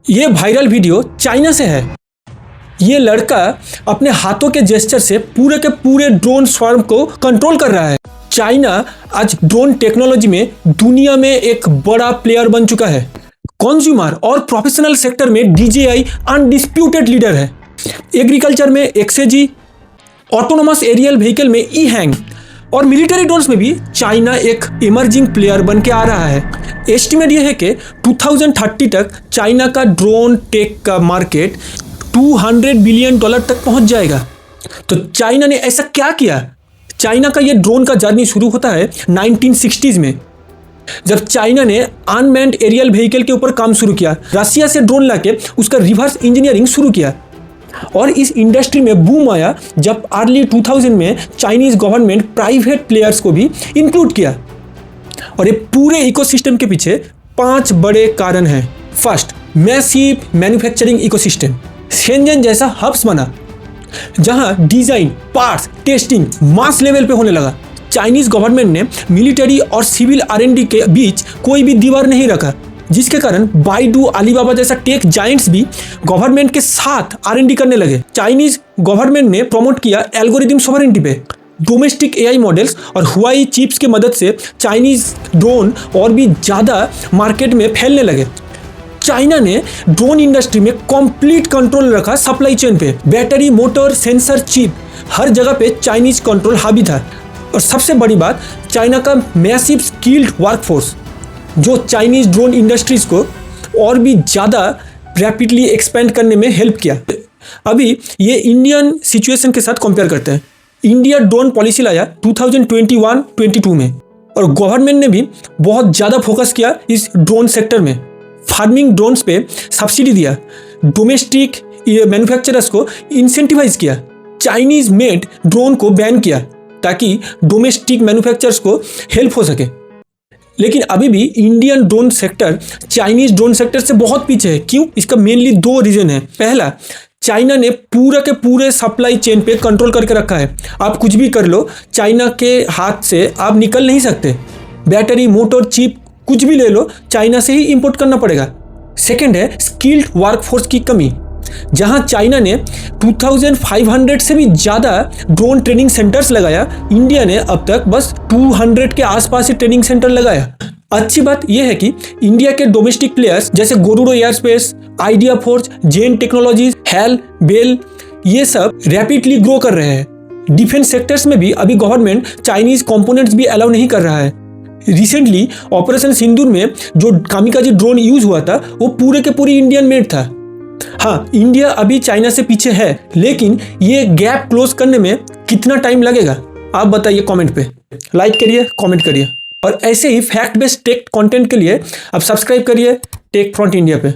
ये viral video China से है। ये लड़का अपने हाथों के जेस्चर से पूरे के पूरे ड्रोन स्वार्म को कंट्रोल कर रहा है। चाइना आज ड्रोन टेक्नोलॉजी में दुनिया में एक बड़ा प्लेयर बन चुका है। कंज्यूमर और प्रोफेशनल सेक्टर में DJI अनडिस्प्यूटेड लीडर है। एग्रीकल्चर में XAG, ऑटोनोमस एरियल व्हीकल में EHang और मिलिट्री ड्रोन्स में भी चाइना एक इमर्जिंग प्लेयर बन के आ रहा है। एस्टिमेट यह है कि 2030 तक चाइना का ड्रोन टेक का मार्केट $200 बिलियन तक पहुंच जाएगा। तो चाइना ने ऐसा क्या किया? चाइना का ये ड्रोन का जर्नी शुरू होता है 1960s में, जब चाइना ने अनमैन्ड एरियल व्हीकल के ऊपर काम शुरू किया। रसिया से ड्रोन लाके उसका रिवर्स इंजीनियरिंग शुरू किया और इस इंडस्ट्री में बूम आया जब अर्ली 2000 में चाइनीज गवर्नमेंट प्राइवेट प्लेयर्स को भी इंक्लूड किया। और ये पूरे इकोसिस्टम के पीछे 5 बड़े कारण हैं। First, massive manufacturing ecosystem. Shenzhen जैसा हब्स बना जहां design, parts, testing mass level पे होने लगा। चाइनीज गवर्नमेंट ने मिलिट्री और सिविल R&D के बीच कोई भी दीवार नहीं रखा, जिसके कारण बाइडू, अलीबाबा जैसा टेक जायंट्स भी गवर्नमेंट के साथ R&D करने लगे। चाइनीज गवर्नमेंट ने प्रमोट किया एल्गोरिथम सॉवरेनिटी पे। डोमेस्टिक AI मॉडल्स और हुआई चिप्स की मदद से चाइनीज ड्रोन और भी ज़्यादा मार्केट में फैलने लगे। चाइना ने ड्रोन इंडस्ट्री में कंप्लीट कंट्रोल रखा सप्लाई चेन पे। बैटरी, मोटर, सेंसर, चिप हर जगह पे चाइनीज कंट्रोल हावी था। और सबसे बड़ी बात, चाइना का मैसिव स्किल्ड वर्कफोर्स जो चाइनीज ड्रोन इंडस्ट्रीज को और भी ज़्यादा रैपिडली एक्सपेंड करने में हेल्प किया। अभी ये इंडियन सिचुएशन के साथ कंपेयर करते हैं। इंडिया ड्रोन पॉलिसी लाया 2021-22 में और गवर्नमेंट ने भी बहुत ज़्यादा फोकस किया इस ड्रोन सेक्टर में। फार्मिंग ड्रोन्स पे सब्सिडी दिया, डोमेस्टिक मैन्युफैक्चरर्स को इंसेंटिवाइज किया, चाइनीज मेड ड्रोन को बैन किया ताकि डोमेस्टिक मैन्युफैक्चरर्स को हेल्प हो सके। लेकिन अभी भी Indian drone sector Chinese drone sector से बहुत पीछे है। क्यों? इसका मेनली 2 रीजन है। पहला, चाइना ने पूरा के पूरे सप्लाई चेन पे कंट्रोल करके रखा है। आप कुछ भी कर लो, चाइना के हाथ से आप निकल नहीं सकते। बैटरी, मोटर, चिप कुछ भी ले लो, चाइना से ही इंपोर्ट करना पड़ेगा। सेकेंड है स्किल्ड वर्कफोर्स की कमी। जहां चाइना ने 2500 से भी ज़्यादा ड्रोन ट्रेनिंग सेंटर्स लगाया, इंडिया ने अब तक बस 200 के आसपास ही ट्रेनिंग सेंटर लगाया। अच्छी बात यह है कि इंडिया के डोमेस्टिक प्लेयर्स जैसे गोरुडो एयरस्पेस, आइडिया फोर्स, जेन टेक्नोलॉजीज, हेल, बेल, ये सब रैपिडली ग्रो कर रहे हैं। डिफेंस सेक्टर्स में भी अभी गवर्नमेंट चाइनीज कंपोनेंट्स भी अलाउ नहीं कर रहा है। रिसेंटली ऑपरेशन सिंदूर में जो कामिकाजी ड्रोन यूज हुआ था वो पूरे के पूरे इंडियन मेड था। हाँ, इंडिया अभी चाइना से पीछे है, लेकिन ये गैप क्लोज करने में कितना टाइम लगेगा आप बताइए कमेंट पे। लाइक करिए, कमेंट करिए और ऐसे ही फैक्ट बेस्ड टेक कंटेंट के लिए आप सब्सक्राइब करिए टेक फ्रंट इंडिया पे।